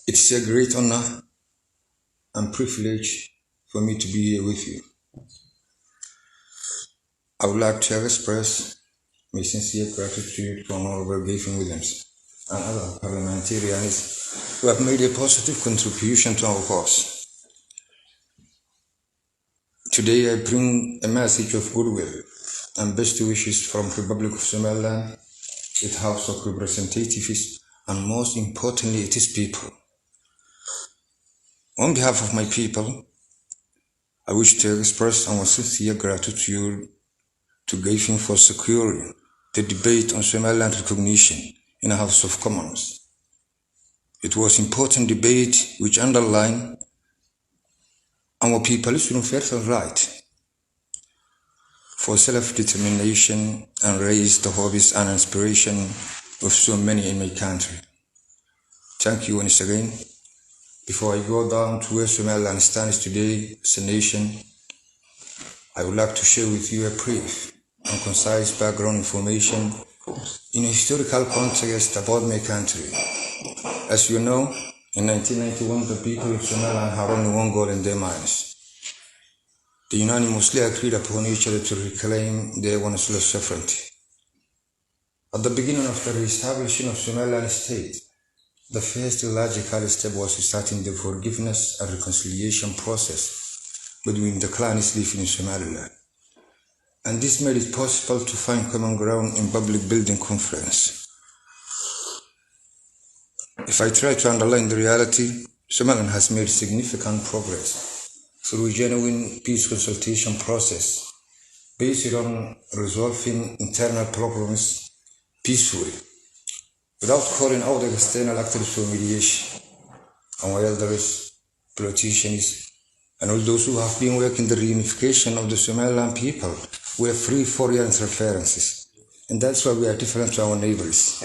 It's a great honor and privilege for me to be here with you. I would like to express my sincere gratitude to Honorable Gavin Williams and other parliamentarians who have made a positive contribution to our cause. Today I bring a message of goodwill and best wishes from the Republic of Somaliland, its House of Representatives, and most importantly, its people. On behalf of my people, I wish to express our sincere gratitude to Gavin for securing the debate on Somaliland recognition in the House of Commons. It was an important debate which underlined our people's universal right for self-determination and raised the hobbies and inspiration of so many in my country. Thank you once again. Before I go down to where Somaliland stands today as a nation, I would like to share with you a brief and concise background information in a historical context about my country. As you know, in 1991, the people of Somaliland had only one goal in their minds. They unanimously agreed upon each other to reclaim their once lost sovereignty. At the beginning of the re-establishment of Somaliland state, the first logical step was starting the forgiveness and reconciliation process between the clans living in Somaliland. And this made it possible to find common ground in public building conference. If I try to underline the reality, Somaliland has made significant progress through a genuine peace consultation process based on resolving internal problems peacefully, without calling out the external actors for mediation. Our elders, politicians, and all those who have been working the reunification of the Somaliland people were free foreign interferences. And that's why we are different to our neighbors.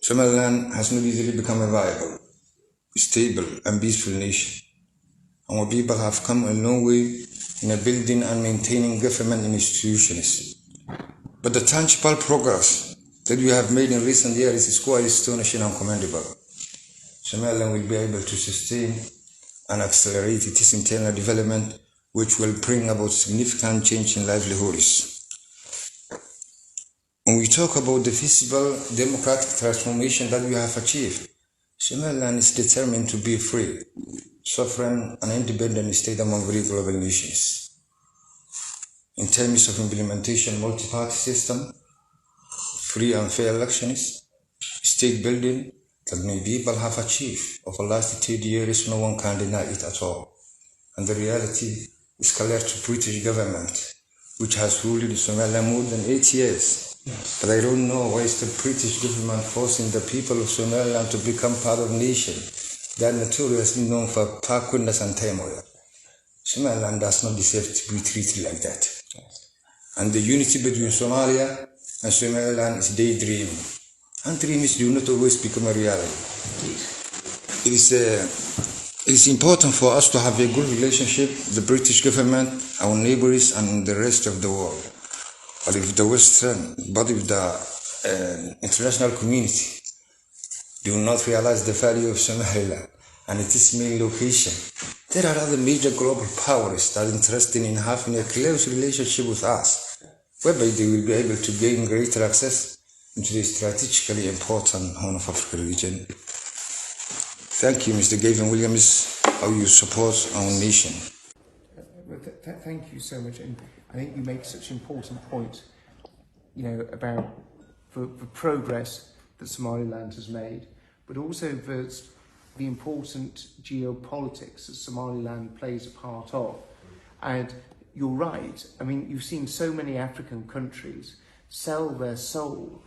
Somaliland has not easily become a viable, stable, and peaceful nation. Our people have come a long way in building and maintaining government institutions. But the tangible progress that we have made in recent years is quite astonishing and commendable. Somaliland will be able to sustain and accelerate its internal development, which will bring about significant change in livelihoods. When we talk about the visible democratic transformation that we have achieved, Somaliland is determined to be a free, sovereign, and independent state among very global nations. In terms of implementation multi-party system, free and fair elections, state building that my people have achieved over the last 30 years, no one can deny it at all. And the reality is clear to British government, which has ruled in Somaliland more than 8 years. Yes. But I don't know why is the British government forcing the people of Somaliland to become part of a nation that notoriously known for backwardness and turmoil. Somaliland does not deserve to be treated like that. Yes. And the unity between Somalia and Somaliland is daydreaming. And dreams do not always become a reality. It is important for us to have a good relationship with the British government, our neighbors, and the rest of the world. But if the international community do not realize the value of Somaliland and its main location, there are other major global powers that are interested in having a close relationship with us, whereby they will be able to gain greater access into the strategically important Horn of Africa region. Thank you, Mr. Gavin Williams, how you support our nation. Thank you so much, and I think you make such an important point, about the progress that Somaliland has made, but also the important geopolitics that Somaliland plays a part of. And you're right, I mean, you've seen so many African countries sell their soul